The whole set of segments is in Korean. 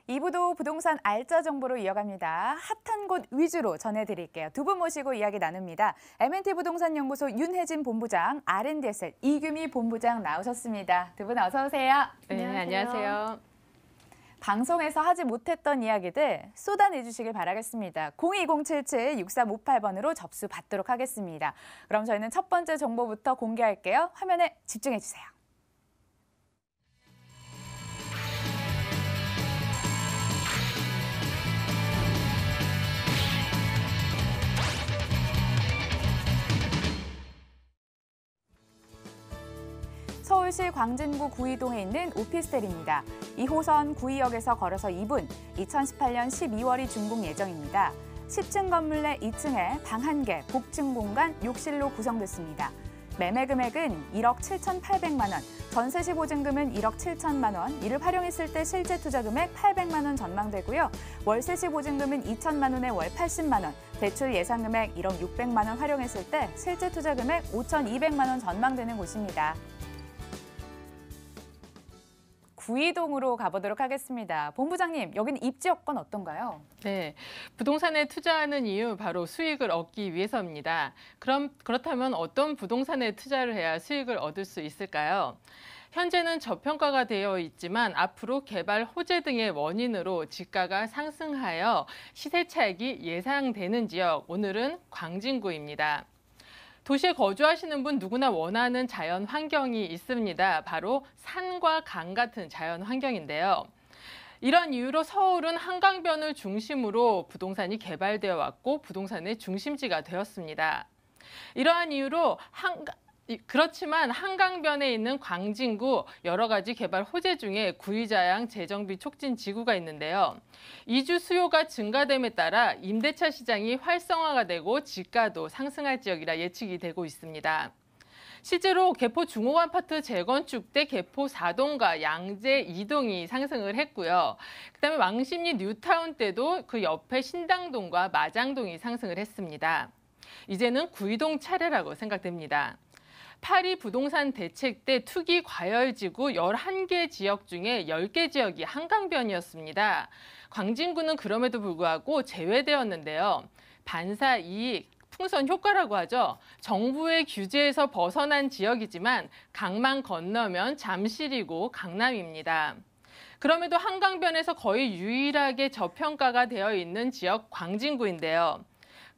2부도 부동산 알짜 정보로 이어갑니다. 핫한 곳 위주로 전해드릴게요. 두 분 모시고 이야기 나눕니다. M&T 부동산연구소 윤혜진 본부장, R&D에셋 이규미 본부장 나오셨습니다. 두 분 어서 오세요. 네, 안녕하세요. 방송에서 하지 못했던 이야기들 쏟아내주시길 바라겠습니다. 02077-6358번으로 접수 받도록 하겠습니다. 그럼 저희는 첫 번째 정보부터 공개할게요. 화면에 집중해주세요. 서울시 광진구 구이동에 있는 오피스텔입니다. 2호선 구이역에서 걸어서 2분, 2018년 12월이 준공 예정입니다. 10층 건물 내 2층에 방 1개, 복층 공간, 욕실로 구성됐습니다. 매매 금액은 1억 7,800만 원, 전세 시 보증금은 1억 7천만 원, 이를 활용했을 때 실제 투자 금액 800만 원 전망되고요. 월세 시 보증금은 2천만 원에 월 80만 원, 대출 예상 금액 1억 600만 원 활용했을 때 실제 투자 금액 5,200만 원 전망되는 곳입니다. 구이동으로 가보도록 하겠습니다. 본부장님, 여기는 입지 여건 어떤가요? 네, 부동산에 투자하는 이유 바로 수익을 얻기 위해서입니다. 그렇다면 어떤 부동산에 투자를 해야 수익을 얻을 수 있을까요? 현재는 저평가가 되어 있지만 앞으로 개발 호재 등의 원인으로 지가가 상승하여 시세 차익이 예상되는 지역, 오늘은 광진구입니다. 도시에 거주하시는 분 누구나 원하는 자연 환경이 있습니다. 바로 산과 강 같은 자연 환경인데요. 이런 이유로 서울은 한강변을 중심으로 부동산이 개발되어 왔고 부동산의 중심지가 되었습니다. 이러한 이유로 그렇지만 한강변에 있는 광진구 여러 가지 개발 호재 중에 구이자양 재정비 촉진 지구가 있는데요. 이주 수요가 증가됨에 따라 임대차 시장이 활성화가 되고 지가도 상승할 지역이라 예측이 되고 있습니다. 실제로 개포 중호 아파트 재건축 때 개포 4동과 양재 2동이 상승을 했고요. 그다음에 왕십리 뉴타운 때도 그 옆에 신당동과 마장동이 상승을 했습니다. 이제는 구이동 차례라고 생각됩니다. 파리 부동산 대책 때 투기 과열지구 11개 지역 중에 10개 지역이 한강변이었습니다. 광진구는 그럼에도 불구하고 제외되었는데요. 반사 이익, 풍선 효과라고 하죠. 정부의 규제에서 벗어난 지역이지만 강만 건너면 잠실이고 강남입니다. 그럼에도 한강변에서 거의 유일하게 저평가가 되어 있는 지역 광진구인데요.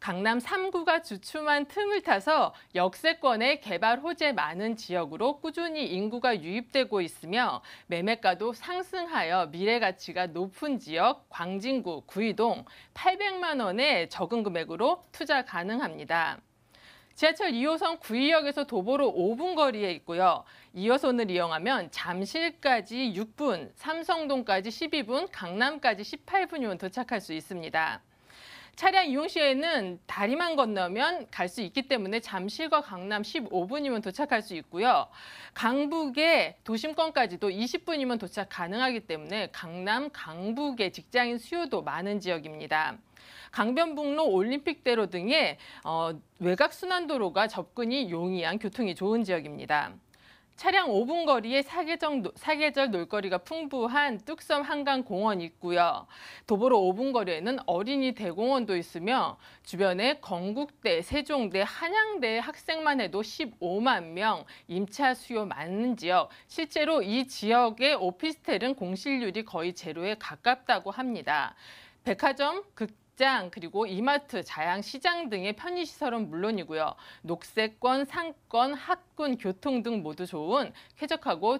강남 3구가 주춤한 틈을 타서 역세권의 개발 호재 많은 지역으로 꾸준히 인구가 유입되고 있으며 매매가도 상승하여 미래 가치가 높은 지역 광진구 구이동 800만 원의 적은 금액으로 투자 가능합니다. 지하철 2호선 구이역에서 도보로 5분 거리에 있고요. 2호선을 이용하면 잠실까지 6분, 삼성동까지 12분, 강남까지 18분이면 도착할 수 있습니다. 차량 이용 시에는 다리만 건너면 갈 수 있기 때문에 잠실과 강남 15분이면 도착할 수 있고요. 강북의 도심권까지도 20분이면 도착 가능하기 때문에 강남, 강북의 직장인 수요도 많은 지역입니다. 강변북로, 올림픽대로 등의 외곽 순환도로가 접근이 용이한 교통이 좋은 지역입니다. 차량 5분 거리에 사계절 놀거리가 풍부한 뚝섬 한강공원이 있고요. 도보로 5분 거리에는 어린이 대공원도 있으며 주변에 건국대, 세종대, 한양대 학생만 해도 15만 명, 임차 수요 많은 지역. 실제로 이 지역의 오피스텔은 공실률이 거의 제로에 가깝다고 합니다. 백화점, 극장, 그리고 이마트, 자양시장 등의 편의시설은 물론이고요. 녹색권, 상권, 학군, 교통 등 모두 좋은 쾌적하고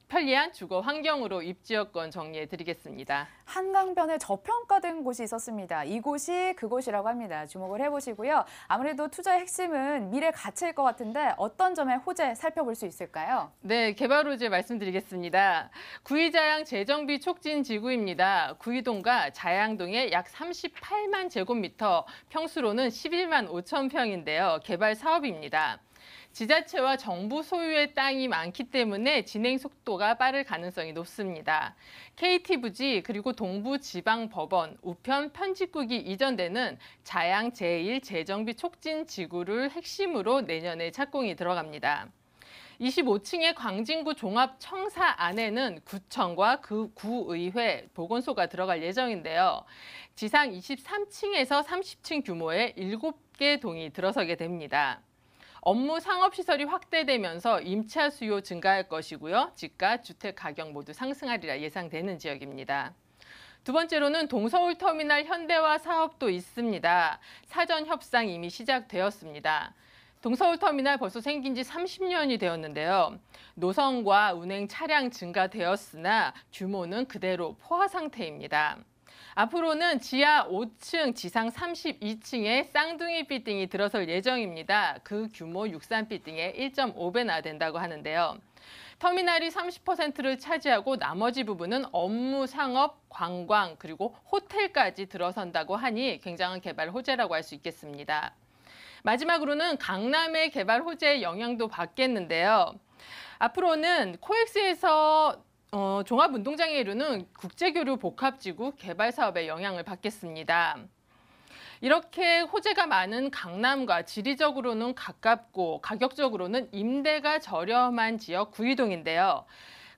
편리한 주거 환경으로 입지 여건 정리해드리겠습니다. 한강변에 저평가된 곳이 있었습니다. 이곳이 그곳이라고 합니다. 주목을 해보시고요. 아무래도 투자의 핵심은 미래 가치일 것 같은데 어떤 점에 호재 살펴볼 수 있을까요? 네, 개발 호재 말씀드리겠습니다. 구이자양 재정비 촉진 지구입니다. 구이동과 자양동에 약 38만 제곱미터, 평수로는 11만 5천 평인데요. 개발 사업입니다. 지자체와 정부 소유의 땅이 많기 때문에 진행 속도가 빠를 가능성이 높습니다. KT부지 그리고 동부지방법원, 우편 편집국이 이전되는 자양 제1 재정비 촉진 지구를 핵심으로 내년에 착공이 들어갑니다. 25층의 광진구 종합청사 안에는 구청과 그 구의회, 보건소가 들어갈 예정인데요. 지상 23층에서 30층 규모의 7개 동이 들어서게 됩니다. 업무 상업시설이 확대되면서 임차 수요 증가할 것이고요. 집값, 주택 가격 모두 상승하리라 예상되는 지역입니다. 두 번째로는 동서울터미널 현대화 사업도 있습니다. 사전 협상 이미 시작되었습니다. 동서울터미널 벌써 생긴 지 30년이 되었는데요. 노선과 운행 차량 증가되었으나 규모는 그대로 포화 상태입니다. 앞으로는 지하 5층, 지상 32층에 쌍둥이 빌딩이 들어설 예정입니다. 그 규모 63빌딩의 1.5배나 된다고 하는데요. 터미널이 30%를 차지하고 나머지 부분은 업무, 상업, 관광, 그리고 호텔까지 들어선다고 하니 굉장한 개발 호재라고 할 수 있겠습니다. 마지막으로는 강남의 개발 호재의 영향도 받겠는데요. 앞으로는 코엑스에서 종합운동장에 이르는 국제교류 복합지구 개발 사업에 영향을 받겠습니다. 이렇게 호재가 많은 강남과 지리적으로는 가깝고 가격적으로는 임대가 저렴한 지역 구이동인데요.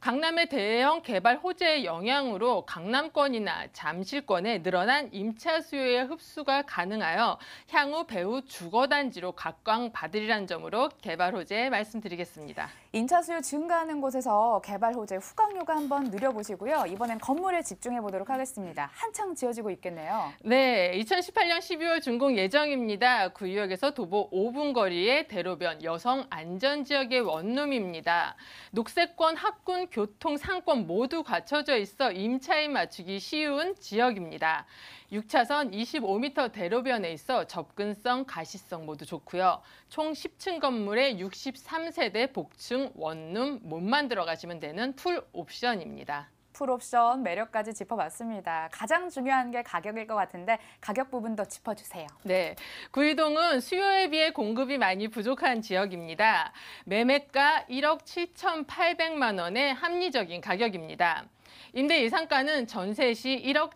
강남의 대형 개발 호재의 영향으로 강남권이나 잠실권에 늘어난 임차 수요의 흡수가 가능하여 향후 배후 주거단지로 각광받으리라는 점으로 개발 호재 말씀드리겠습니다. 임차 수요 증가하는 곳에서 개발 호재 후광료가 한번 누려보시고요. 이번엔 건물에 집중해 보도록 하겠습니다. 한창 지어지고 있겠네요. 네, 2018년 12월 준공 예정입니다. 구의역에서 도보 5분 거리의 대로변 여성 안전지역의 원룸입니다. 녹색권, 학군, 교통, 상권 모두 갖춰져 있어 임차인 맞추기 쉬운 지역입니다. 6차선 25m 대로변에 있어 접근성, 가시성 모두 좋고요. 총 10층 건물에 63세대 복층 원룸 몸만 들어가시면 되는 풀 옵션입니다. 풀옵션 매력까지 짚어봤습니다. 가장 중요한 게 가격일 것 같은데 가격 부분도 짚어주세요. 네, 구이동은 수요에 비해 공급이 많이 부족한 지역입니다. 매매가 1억 7,800만 원의 합리적인 가격입니다. 임대 예상가는 전세 시 1억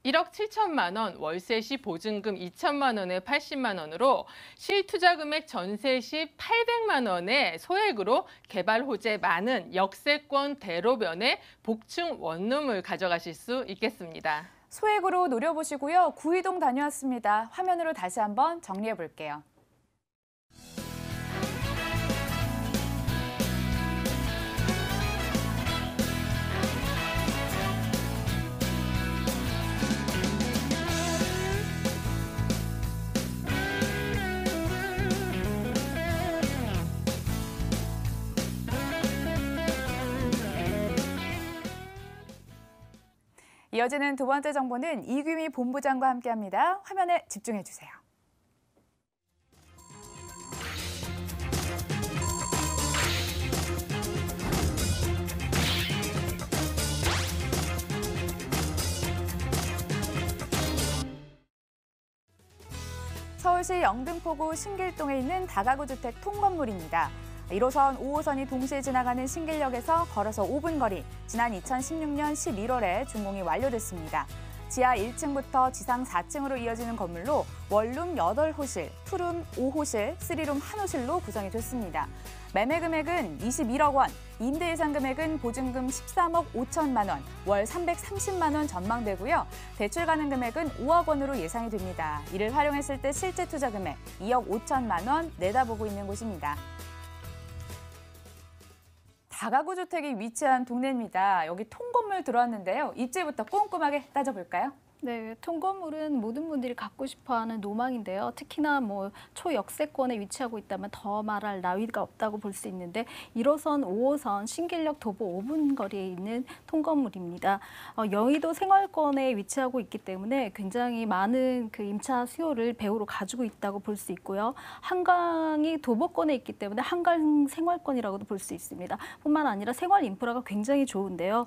7천만 원, 월세 시 보증금 2천만 원에 80만 원으로 실투자 금액 전세 시 800만 원의 소액으로 개발 호재 많은 역세권 대로변의 복층 원룸을 가져가실 수 있겠습니다. 소액으로 노려보시고요. 구이동 다녀왔습니다. 화면으로 다시 한번 정리해 볼게요. 이어지는 두 번째 정보는 이규미 본부장과 함께합니다. 화면에 집중해 주세요. 서울시 영등포구 신길동에 있는 다가구 주택 통건물입니다. 1호선, 5호선이 동시에 지나가는 신길역에서 걸어서 5분 거리, 지난 2016년 11월에 준공이 완료됐습니다. 지하 1층부터 지상 4층으로 이어지는 건물로 원룸 8호실, 투룸 5호실, 3룸 1호실로 구성이 됐습니다. 매매 금액은 21억 원, 임대 예상 금액은 보증금 13억 5천만 원, 월 330만 원 전망되고요. 대출 가능 금액은 5억 원으로 예상이 됩니다. 이를 활용했을 때 실제 투자 금액 2억 5천만 원 내다보고 있는 곳입니다. 다가구 주택이 위치한 동네입니다. 여기 통건물 들어왔는데요. 입지부터 꼼꼼하게 따져볼까요? 네, 통건물은 모든 분들이 갖고 싶어하는 로망인데요. 특히나 초역세권에 위치하고 있다면 더 말할 나위가 없다고 볼 수 있는데 1호선, 5호선 신길역 도보 5분 거리에 있는 통건물입니다. 여의도 생활권에 위치하고 있기 때문에 굉장히 많은 그 임차 수요를 배후로 가지고 있다고 볼 수 있고요. 한강이 도보권에 있기 때문에 한강 생활권이라고도 볼 수 있습니다. 뿐만 아니라 생활 인프라가 굉장히 좋은데요.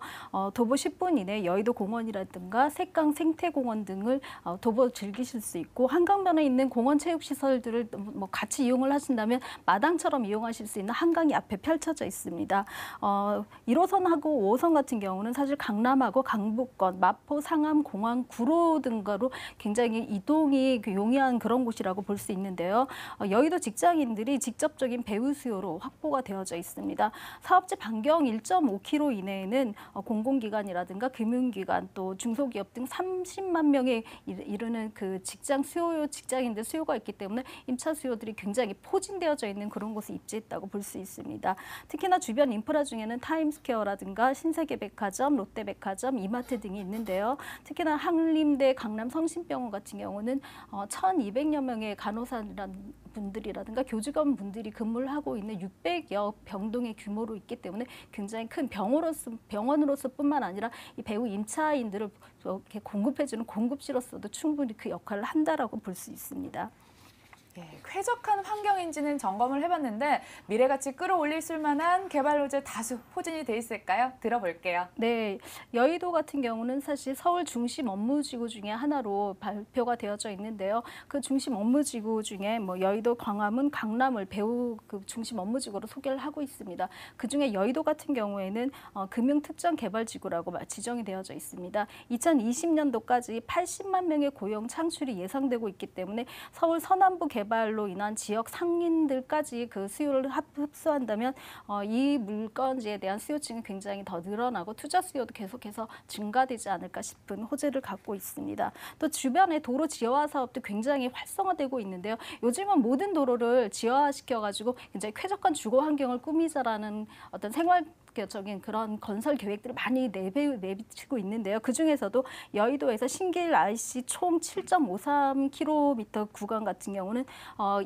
도보 10분 이내 여의도 공원이라든가 색강 생태 생태공원 등을 도보 즐기실 수 있고 한강변에 있는 공원 체육시설들을 뭐 같이 이용을 하신다면 마당처럼 이용하실 수 있는 한강이 앞에 펼쳐져 있습니다. 1호선하고 5호선 같은 경우는 사실 강남하고 강북권, 마포, 상암, 공항, 구로 등가로 굉장히 이동이 용이한 그런 곳이라고 볼 수 있는데요. 여의도 직장인들이 직접적인 배후 수요로 확보가 되어져 있습니다. 사업지 반경 1.5km 이내에는 공공기관이라든가 금융기관 또 중소기업 등 30만 명에 이르는 그 직장인들 수요가 있기 때문에 임차 수요들이 굉장히 포진되어져 있는 그런 곳에 입지했다고 볼 수 있습니다. 특히나 주변 인프라 중에는 타임스퀘어라든가 신세계백화점, 롯데백화점, 이마트 등이 있는데요. 특히나 한림대 강남성심병원 같은 경우는 1,200여 명의 간호사분들이라든가 교직원 분들이 근무를 하고 있는 600여 병동의 규모로 있기 때문에 굉장히 큰 병원으로서뿐만 아니라 이 배우 임차인들을 이렇게 공급해주는 공급지로서도 충분히 그 역할을 한다라고 볼 수 있습니다. 예, 쾌적한 환경인지는 점검을 해봤는데 미래가치 끌어올릴 만한 개발 로제 다수 포진이 돼 있을까요? 들어볼게요. 네, 여의도 같은 경우는 사실 서울 중심 업무지구 중에 하나로 발표가 되어져 있는데요. 그 중심 업무지구 중에 뭐 여의도, 광화문, 강남을 배후 그 중심 업무지구로 소개를 하고 있습니다. 그 중에 여의도 같은 경우에는 금융특정개발지구라고 지정이 되어져 있습니다. 2020년도까지 80만 명의 고용 창출이 예상되고 있기 때문에 서울 서남부 개발로 인한 지역 상인들까지 그 수요를 흡수한다면 이 물건지에 대한 수요층이 굉장히 더 늘어나고 투자 수요도 계속해서 증가되지 않을까 싶은 호재를 갖고 있습니다. 또 주변에 도로 지하화 사업도 굉장히 활성화되고 있는데요. 요즘은 모든 도로를 지하화시켜가지고 굉장히 쾌적한 주거 환경을 꾸미자라는 어떤 생활적인 그런 건설 계획들을 많이 내비치고 있는데요. 그중에서도 여의도에서 신길 IC 총 7.53km 구간 같은 경우는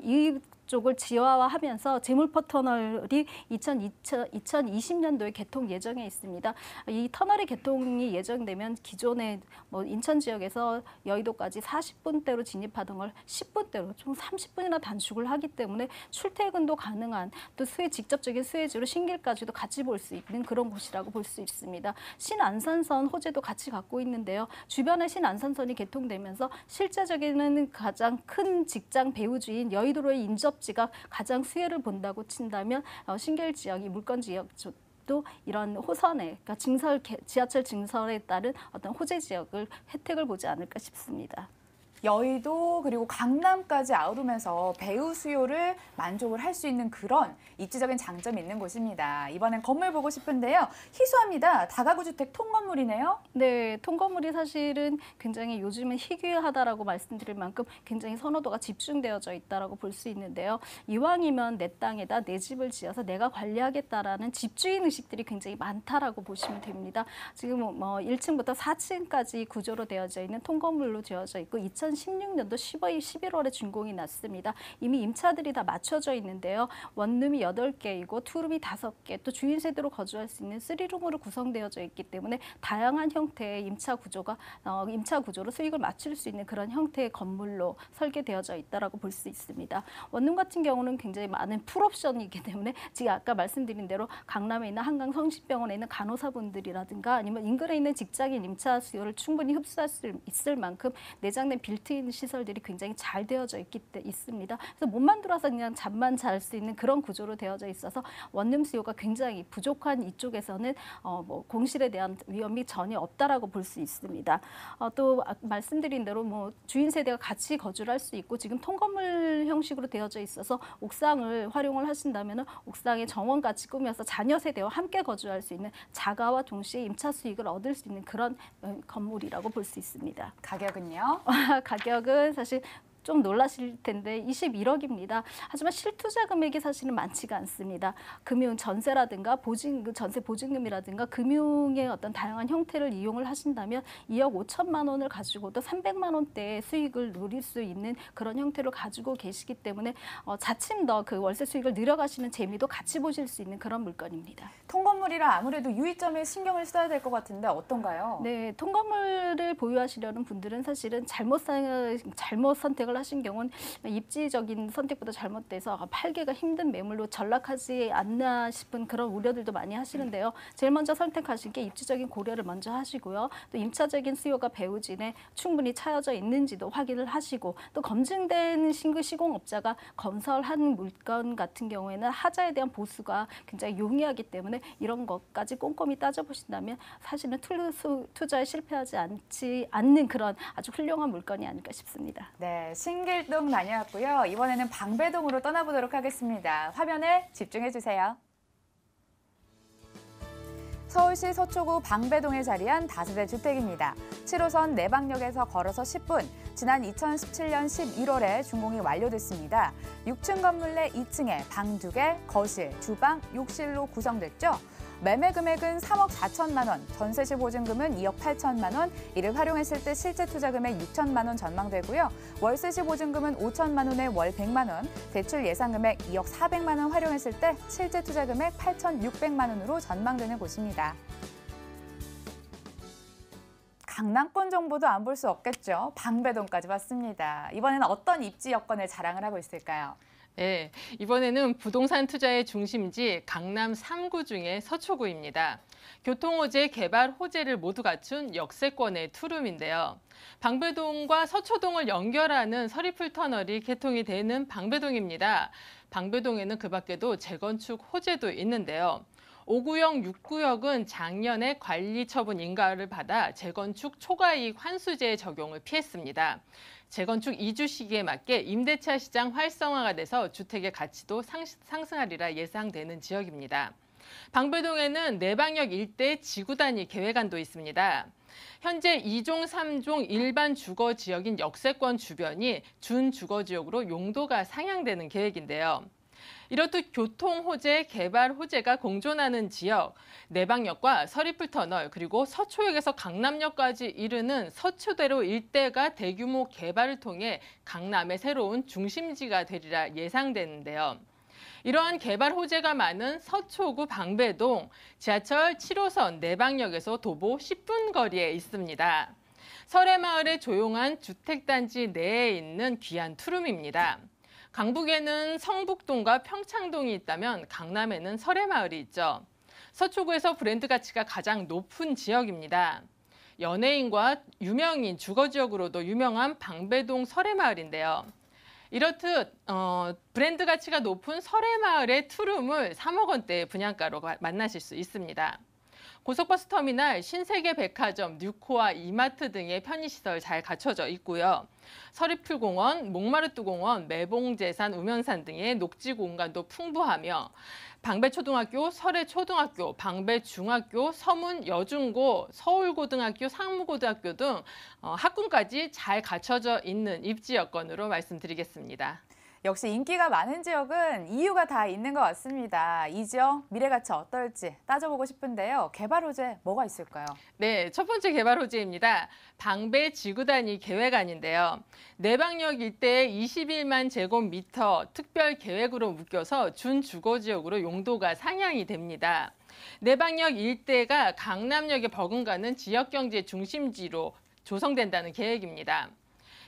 이쪽을 지하화하면서 제물포터널이 2020년도에 개통 예정에 있습니다. 이 터널의 개통이 예정되면 기존의 뭐 인천 지역에서 여의도까지 40분대로 진입하던 걸 10분대로 총 30분이나 단축을 하기 때문에 출퇴근도 가능한 또 직접적인 수혜지로 신길까지도 같이 볼 수 있는 그런 곳이라고 볼 수 있습니다. 신안산선 호재도 같이 갖고 있는데요. 주변에 신안산선이 개통되면서 실제적인 가장 큰 직장 배후지인 여의도로의 인접지가 가장 수혜를 본다고 친다면 신길 지역이 물건 지역 또 이런 호선에 그러니까 지하철 증설에 따른 어떤 호재 지역을 혜택을 보지 않을까 싶습니다. 여의도 그리고 강남까지 아우르면서 배우 수요를 만족을 할 수 있는 그런 입지적인 장점이 있는 곳입니다. 이번엔 건물 보고 싶은데요. 희소합니다. 다가구 주택 통건물이네요. 네, 통건물이 사실은 굉장히 요즘은 희귀하다라고 말씀드릴 만큼 굉장히 선호도가 집중되어져 있다라고 볼 수 있는데요. 이왕이면 내 땅에다 내 집을 지어서 내가 관리하겠다라는 집주인 의식들이 굉장히 많다라고 보시면 됩니다. 지금 뭐 1층부터 4층까지 구조로 되어져 있는 통건물로 되어져 있고 2016년도 11월에 준공이 났습니다. 이미 임차들이 다 맞춰져 있는데요. 원룸이 8개이고 투룸이 5개, 또 주인 세대로 거주할 수 있는 3룸으로 구성되어져 있기 때문에 다양한 형태의 임차 구조로 수익을 맞출 수 있는 그런 형태의 건물로 설계되어져 있다라고 볼 수 있습니다. 원룸 같은 경우는 굉장히 많은 풀옵션이기 때문에 지금 아까 말씀드린 대로 강남에 있는 한강 성심병원에 있는 간호사분들이라든가 아니면 인근에 있는 직장인 임차 수요를 충분히 흡수할 수 있을 만큼 내장된 빌트인 시설들이 굉장히 잘 되어져 있습니다. 그래서 몸만 들어서 그냥 잠만 잘 수 있는 그런 구조로 되어져 있어서 원룸 수요가 굉장히 부족한 이쪽에서는 뭐 공실에 대한 위험이 전혀 없다라고 볼 수 있습니다. 또 말씀드린 대로 뭐 주인 세대가 같이 거주를 할 수 있고 지금 통건물 형식으로 되어져 있어서 옥상을 활용을 하신다면 옥상에 정원같이 꾸며서 자녀 세대와 함께 거주할 수 있는 자가와 동시에 임차 수익을 얻을 수 있는 그런 건물이라고 볼 수 있습니다. 가격은요? 가격은 사실 좀 놀라실 텐데 21억입니다. 하지만 실투자 금액이 사실은 많지가 않습니다. 금융 전세라든가 전세 보증금이라든가 금융의 어떤 다양한 형태를 이용을 하신다면 2억 5천만 원을 가지고도 300만 원대의 수익을 누릴 수 있는 그런 형태를 가지고 계시기 때문에 자칫 더 그 월세 수익을 늘려가시는 재미도 같이 보실 수 있는 그런 물건입니다. 통건물이라 아무래도 유의점에 신경을 써야 될 것 같은데 어떤가요? 네, 통건물을 보유하시려는 분들은 사실은 잘못 선택을 선택을 하신 경우는 입지적인 선택보다 잘못돼서 팔기가 힘든 매물로 전락하지 않나 싶은 그런 우려들도 많이 하시는데요. 제일 먼저 선택하신 게 입지적인 고려를 먼저 하시고요. 또 임차적인 수요가 배우진에 충분히 차여져 있는지도 확인을 하시고 또 검증된 신규 시공업자가 건설한 물건 같은 경우에는 하자에 대한 보수가 굉장히 용이하기 때문에 이런 것까지 꼼꼼히 따져보신다면 사실은 투자에 실패하지 않는 그런 아주 훌륭한 물건이 아닐까 싶습니다. 네, 신길동 다녀왔고요. 이번에는 방배동으로 떠나보도록 하겠습니다. 화면에 집중해 주세요. 서울시 서초구 방배동에 자리한 다세대 주택입니다. 7호선 내방역에서 걸어서 10분, 지난 2017년 11월에 준공이 완료됐습니다. 6층 건물 내 2층에 방 2개, 거실, 주방, 욕실로 구성됐죠. 매매 금액은 3억 4천만 원, 전세시 보증금은 2억 8천만 원, 이를 활용했을 때 실제 투자 금액 6천만 원 전망되고요. 월세시 보증금은 5천만 원에 월 100만 원, 대출 예상 금액 2억 400만 원 활용했을 때 실제 투자 금액 8,600만 원으로 전망되는 곳입니다. 강남권 정보도 안 볼 수 없겠죠. 방배동까지 왔습니다. 이번에는 어떤 입지 여건을 자랑을 하고 있을까요? 네, 이번에는 부동산 투자의 중심지 강남 3구 중에 서초구입니다. 교통호재, 개발 호재를 모두 갖춘 역세권의 투룸인데요. 방배동과 서초동을 연결하는 서리풀 터널이 개통이 되는 방배동입니다. 방배동에는 그 밖에도 재건축 호재도 있는데요. 5구역, 6구역은 작년에 관리 처분 인가를 받아 재건축 초과이익 환수제 적용을 피했습니다. 재건축 이주 시기에 맞게 임대차 시장 활성화가 돼서 주택의 가치도 상승하리라 예상되는 지역입니다. 방배동에는 내방역 일대 지구 단위 계획안도 있습니다. 현재 2종, 3종 일반 주거 지역인 역세권 주변이 준주거 지역으로 용도가 상향되는 계획인데요. 이렇듯 교통 호재, 개발 호재가 공존하는 지역, 내방역과 서리풀터널 그리고 서초역에서 강남역까지 이르는 서초대로 일대가 대규모 개발을 통해 강남의 새로운 중심지가 되리라 예상되는데요. 이러한 개발 호재가 많은 서초구 방배동, 지하철 7호선 내방역에서 도보 10분 거리에 있습니다. 설해마을의 조용한 주택단지 내에 있는 귀한 투룸입니다. 강북에는 성북동과 평창동이 있다면 강남에는 설해마을이 있죠. 서초구에서 브랜드 가치가 가장 높은 지역입니다. 연예인과 유명인 주거지역으로도 유명한 방배동 설해마을인데요. 이렇듯 브랜드 가치가 높은 설해마을의 투룸을 3억 원대 분양가로 만나실 수 있습니다. 고속버스 터미널, 신세계백화점, 뉴코아, 이마트 등의 편의시설 잘 갖춰져 있고요. 서리풀공원, 목마르뚜공원, 매봉제산, 우면산 등의 녹지 공간도 풍부하며 방배초등학교, 설해초등학교, 방배중학교, 서문여중고, 서울고등학교, 상무고등학교 등 학군까지 잘 갖춰져 있는 입지 여건으로 말씀드리겠습니다. 역시 인기가 많은 지역은 이유가 다 있는 것 같습니다. 이 지역 미래 가치 어떨지 따져보고 싶은데요. 개발 호재 뭐가 있을까요? 네, 첫 번째 개발 호재입니다. 방배 지구 단위 계획안인데요. 내방역 일대에 21만 제곱미터 특별 계획으로 묶여서 준주거지역으로 용도가 상향이 됩니다. 내방역 일대가 강남역에 버금가는 지역경제 중심지로 조성된다는 계획입니다.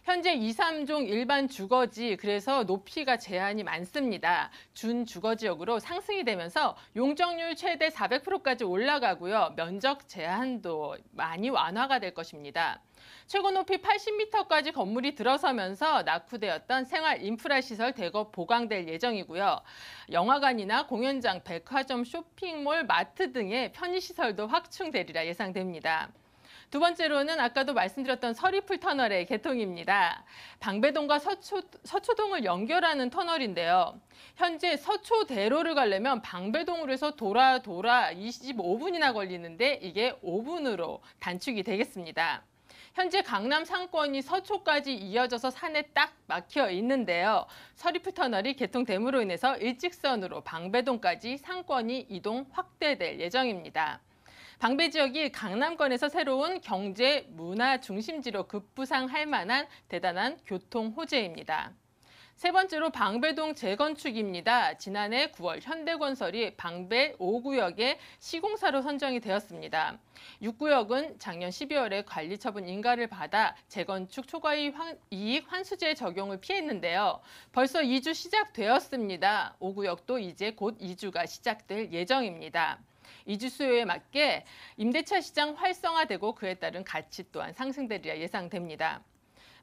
현재 2, 3종 일반 주거지, 그래서 높이가 제한이 많습니다. 준주거지역으로 상승이 되면서 용적률 최대 400%까지 올라가고요. 면적 제한도 많이 완화가 될 것입니다. 최고 높이 80m까지 건물이 들어서면서 낙후되었던 생활 인프라 시설 대거 보강될 예정이고요. 영화관이나 공연장, 백화점, 쇼핑몰, 마트 등의 편의시설도 확충되리라 예상됩니다. 두 번째로는 아까도 말씀드렸던 서리풀 터널의 개통입니다. 방배동과 서초동을 연결하는 터널인데요. 현재 서초대로를 가려면 방배동으로 해서 돌아 25분이나 걸리는데 이게 5분으로 단축이 되겠습니다. 현재 강남 상권이 서초까지 이어져서 산에 딱 막혀 있는데요. 서리풀 터널이 개통됨으로 인해서 일직선으로 방배동까지 상권이 이동 확대될 예정입니다. 방배 지역이 강남권에서 새로운 경제, 문화 중심지로 급부상할 만한 대단한 교통 호재입니다. 세 번째로 방배동 재건축입니다. 지난해 9월 현대건설이 방배 5구역에 시공사로 선정이 되었습니다. 6구역은 작년 12월에 관리처분 인가를 받아 재건축 초과이익 환수제 적용을 피했는데요. 벌써 이주 시작되었습니다. 5구역도 이제 곧 이주가 시작될 예정입니다. 이주 수요에 맞게 임대차 시장 활성화되고 그에 따른 가치 또한 상승되리라 예상됩니다.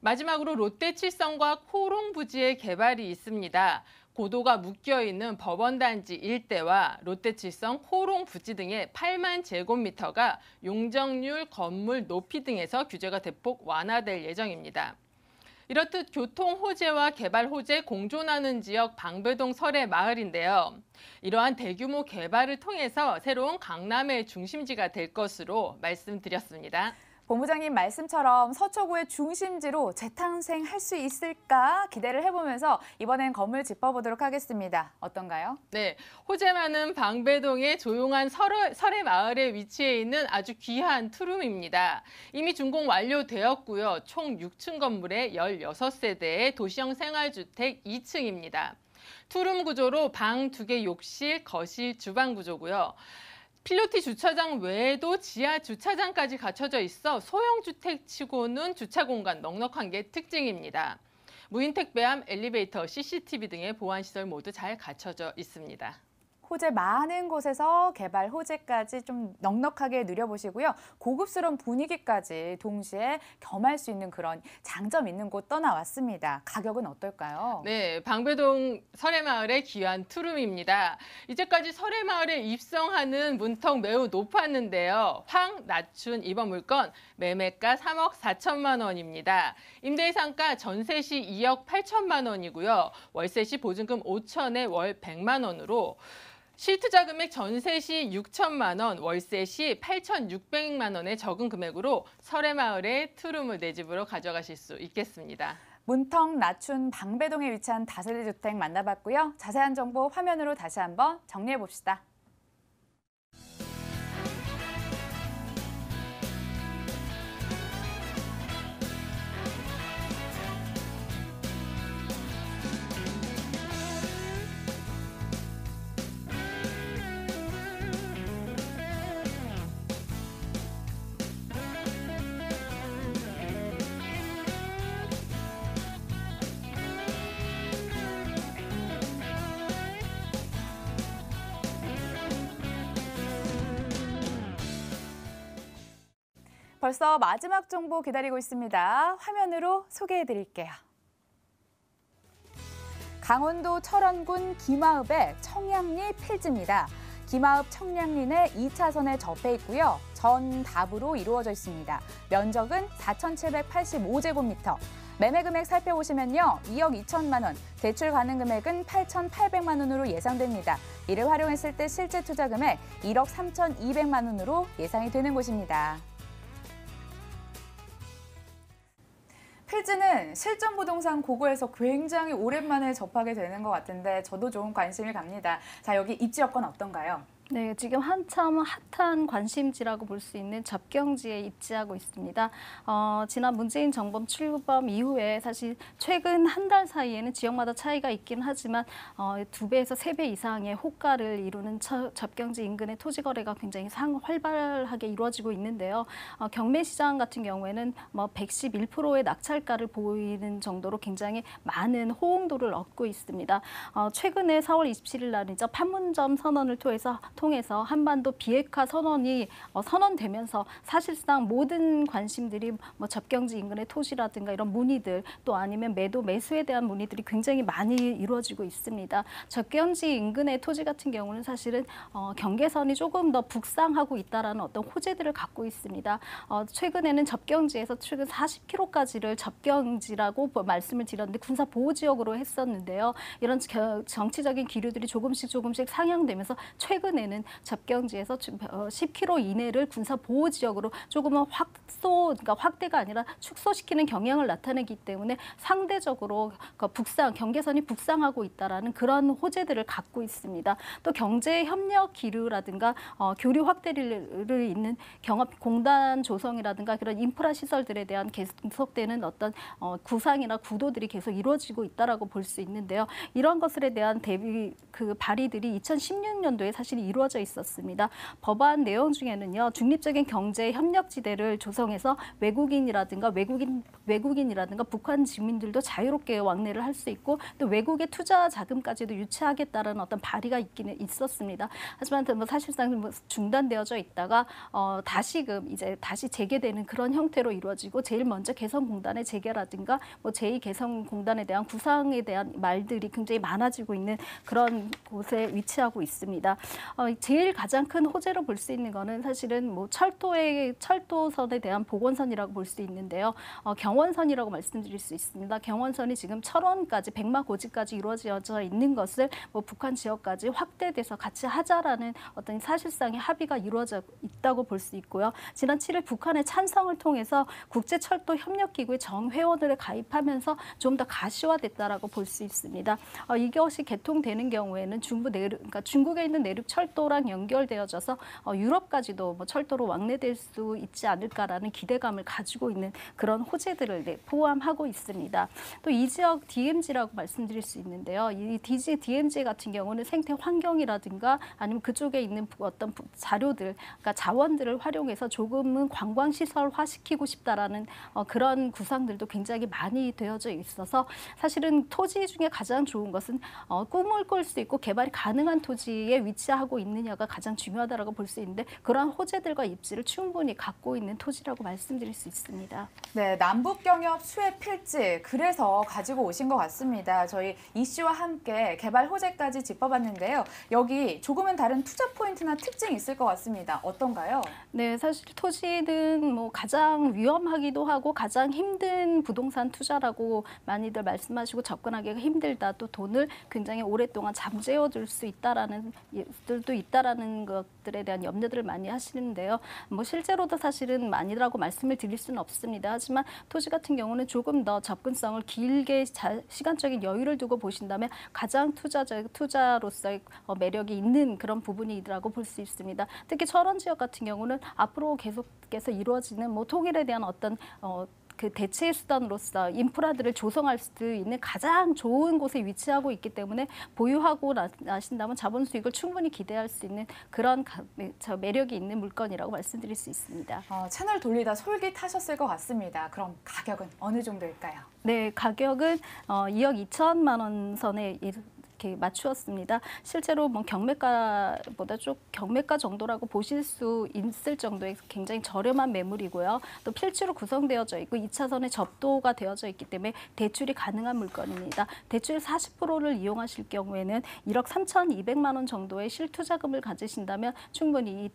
마지막으로 롯데칠성과 코롱 부지의 개발이 있습니다. 고도가 묶여있는 법원단지 일대와 롯데칠성, 코롱 부지 등의 8만 제곱미터가 용적률, 건물 높이 등에서 규제가 대폭 완화될 예정입니다. 이렇듯 교통 호재와 개발 호재 공존하는 지역 방배동 설해마을인데요. 이러한 대규모 개발을 통해서 새로운 강남의 중심지가 될 것으로 말씀드렸습니다. 본부장님 말씀처럼 서초구의 중심지로 재탄생할 수 있을까 기대를 해보면서 이번엔 건물 짚어보도록 하겠습니다. 어떤가요? 네, 호재 많은 방배동의 조용한 설해마을에 위치해 있는 아주 귀한 투룸입니다. 이미 준공 완료되었고요. 총 6층 건물에 16세대의 도시형 생활주택 2층입니다. 투룸 구조로 방 2개 욕실, 거실, 주방 구조고요. 필로티 주차장 외에도 지하 주차장까지 갖춰져 있어 소형 주택치고는 주차 공간 넉넉한 게 특징입니다. 무인 택배함, 엘리베이터, CCTV 등의 보안 시설 모두 잘 갖춰져 있습니다. 호재 많은 곳에서 개발 호재까지 좀 넉넉하게 누려보시고요. 고급스러운 분위기까지 동시에 겸할 수 있는 그런 장점 있는 곳 떠나왔습니다. 가격은 어떨까요? 네, 방배동 설해마을의 귀한 투룸입니다. 이제까지 설해마을에 입성하는 문턱 매우 높았는데요. 황, 낮춘 이번 물건 매매가 3억 4천만 원입니다. 임대상가 전세 시 2억 8천만 원이고요. 월세 시 보증금 5천에 월 100만 원으로 실투자 금액 전세 시 6천만 원, 월세 시 8,600만 원의 적은 금액으로 설해마을에 투룸을 내 집으로 가져가실 수 있겠습니다. 문턱 낮춘 방배동에 위치한 다세대 주택 만나봤고요. 자세한 정보 화면으로 다시 한번 정리해 봅시다. 벌써 마지막 정보 기다리고 있습니다. 화면으로 소개해 드릴게요. 강원도 철원군 김하읍의 청량리 필지입니다. 김하읍 청량리 내 2차선에 접해 있고요. 전답으로 이루어져 있습니다. 면적은 4,785제곱미터. 매매 금액 살펴보시면요. 2억 2천만 원, 대출 가능 금액은 8,800만 원으로 예상됩니다. 이를 활용했을 때 실제 투자 금액 1억 3,200만 원으로 예상이 되는 곳입니다. 필지는 실전 부동산 고고에서 굉장히 오랜만에 접하게 되는 것 같은데 저도 좀 관심이 갑니다. 자, 여기 입지 여건 어떤가요? 네, 지금 한참 핫한 관심지라고 볼 수 있는 접경지에 입지하고 있습니다. 지난 문재인 정부 출범 이후에 사실 최근 한 달 사이에는 지역마다 차이가 있긴 하지만 2배에서 3배 이상의 호가를 이루는 접경지 인근의 토지 거래가 굉장히 활발하게 이루어지고 있는데요. 경매시장 같은 경우에는 111%의 낙찰가를 보이는 정도로 굉장히 많은 호응도를 얻고 있습니다. 최근에 4월 27일 날이죠. 판문점 선언을 통해서 한반도 비핵화 선언이 선언되면서 사실상 모든 관심들이 접경지 인근의 토지라든가 이런 문의들 또 아니면 매수에 대한 문의들이 굉장히 많이 이루어지고 있습니다. 접경지 인근의 토지 같은 경우는 사실은 경계선이 조금 더 북상하고 있다라는 어떤 호재들을 갖고 있습니다. 최근에는 접경지에서 최근 40km까지를 접경지라고 말씀을 드렸는데 군사 보호 지역으로 했었는데요. 이런 정치적인 기류들이 조금씩 상향되면서 최근에는 되는 접경지에서 10km 이내를 군사 보호 지역으로 조금은 그러니까 확대가 아니라 축소시키는 경향을 나타내기 때문에 상대적으로 경계선이 북상하고 있다라는 그런 호재들을 갖고 있습니다. 또 경제 협력 기류라든가 교류 확대를 있는 경합공단 조성이라든가 그런 인프라 시설들에 대한 계속되는 어떤 구상이나 구도들이 계속 이루어지고 있다라고 볼 수 있는데요. 이런 것들에 대한 발의들이 2016년도에 사실 이루어져 있었습니다. 법안 내용 중에는요, 중립적인 경제 협력지대를 조성해서 외국인이라든가 북한 주민들도 자유롭게 왕래를 할 수 있고 또 외국의 투자 자금까지도 유치하겠다라는 어떤 발의가 있기는 있었습니다. 하지만 사실상 중단되어져 있다가 다시금 이제 다시 재개되는 그런 형태로 이루어지고 제일 먼저 개성공단의 재개라든가 제2개성공단에 대한 구상에 대한 말들이 굉장히 많아지고 있는 그런 곳에 위치하고 있습니다. 제일 가장 큰 호재로 볼 수 있는 거는 사실은 철도선에 대한 복원선이라고 볼 수 있는데요. 경원선이라고 말씀드릴 수 있습니다. 경원선이 지금 철원까지 백마고지까지 이루어져 있는 것을 북한 지역까지 확대돼서 같이 하자라는 어떤 사실상의 합의가 이루어져 있다고 볼 수 있고요. 지난 7일 북한의 찬성을 통해서 국제철도협력기구의 정회원을 가입하면서 좀 더 가시화됐다라고 볼 수 있습니다. 이것이 개통되는 경우에는 그러니까 중국에 있는 내륙 철도랑 연결되어져서 유럽까지도 철도로 왕래될 수 있지 않을까라는 기대감을 가지고 있는 그런 호재들을 포함하고 있습니다. 또 이 지역 DMZ라고 말씀드릴 수 있는데요. 이 DMZ 같은 경우는 생태 환경이라든가 아니면 그쪽에 있는 어떤 자료들, 그러니까 자원들을 활용해서 조금은 관광시설화 시키고 싶다라는 그런 구상들도 굉장히 많이 되어져 있어서 사실은 토지 중에 가장 좋은 것은 꿈을 꿀 수 있고 개발이 가능한 토지에 위치하고 있느냐가 가장 중요하다고 볼 수 있는데 그러한 호재들과 입지를 충분히 갖고 있는 토지라고 말씀드릴 수 있습니다. 네, 남북경협 수혜 필지 그래서 가지고 오신 것 같습니다. 저희 이 씨와 함께 개발 호재까지 짚어봤는데요. 여기 조금은 다른 투자 포인트나 특징이 있을 것 같습니다. 어떤가요? 네, 사실 토지는 가장 위험하기도 하고 가장 힘든 부동산 투자라고 많이들 말씀하시고 접근하기가 힘들다. 또 돈을 굉장히 오랫동안 잠재워둘 수 있다라는 들도 있다라는 것들에 대한 염려들을 많이 하시는데요. 실제로도 사실은 많이라고 말씀을 드릴 수는 없습니다. 하지만 토지 같은 경우는 조금 더 접근성을 길게 시간적인 여유를 두고 보신다면 가장 투자로서의 매력이 있는 그런 부분이라고 볼 수 있습니다. 특히 철원 지역 같은 경우는 앞으로 계속해서 이루어지는 통일에 대한 어떤 그 대체 수단으로서 인프라들을 조성할 수 있는 가장 좋은 곳에 위치하고 있기 때문에 보유하고 나신다면 자본 수익을 충분히 기대할 수 있는 그런 매력이 있는 물건이라고 말씀드릴 수 있습니다. 채널 돌리다 솔깃하셨을 것 같습니다. 그럼 가격은 어느 정도일까요? 네, 가격은 2억 2천만 원 선에 이렇게 맞추었습니다. 실제로 경매가보다 경매가 정도라고 보실 수 있을 정도의 굉장히 저렴한 매물이고요. 또 필지로 구성되어져 있고 2차선에 접도가 되어져 있기 때문에 대출이 가능한 물건입니다. 대출 40%를 이용하실 경우에는 1억 3,200만 원 정도의 실투자금을 가지신다면 충분히 이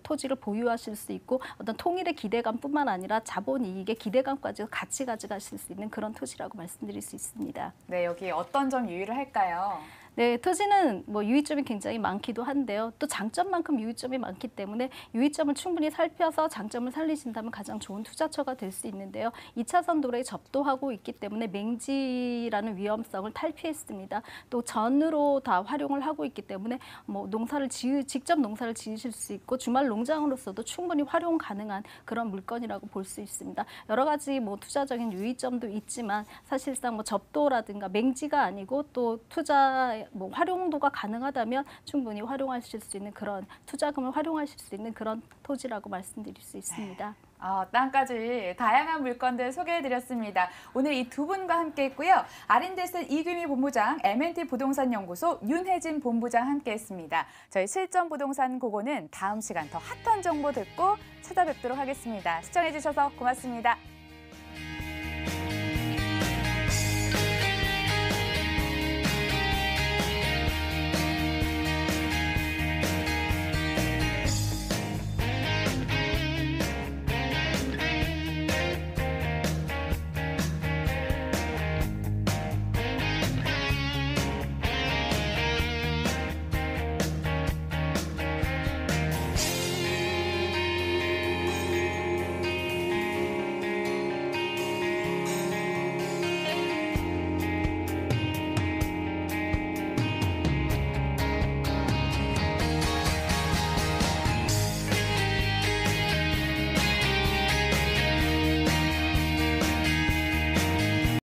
토지를 보유하실 수 있고 어떤 통일의 기대감뿐만 아니라 자본이익의 기대감까지 같이 가져가실 수 있는 그런 토지라고 말씀드릴 수 있습니다. 네, 여기 어떤 점 유의를 할까요? 네, 토지는 유의점이 굉장히 많기도 한데요. 또 장점만큼 유의점이 많기 때문에 유의점을 충분히 살펴서 장점을 살리신다면 가장 좋은 투자처가 될 수 있는데요. 2차선 도로에 접도하고 있기 때문에 맹지라는 위험성을 탈피했습니다. 또 전으로 다 활용을 하고 있기 때문에 직접 농사를 지으실 수 있고 주말 농장으로서도 충분히 활용 가능한 그런 물건이라고 볼 수 있습니다. 여러 가지 투자적인 유의점도 있지만 사실상 접도라든가 맹지가 아니고 또 투자 활용도가 가능하다면 충분히 활용하실 수 있는 그런 투자금을 활용하실 수 있는 그런 토지라고 말씀드릴 수 있습니다. 땅까지 다양한 물건들 소개해드렸습니다. 오늘 이 두 분과 함께했고요. 아린데스 이규미 본부장, M&T 부동산연구소 윤혜진 본부장 함께했습니다. 저희 실전부동산 고고는 다음 시간 더 핫한 정보 듣고 찾아뵙도록 하겠습니다. 시청해주셔서 고맙습니다.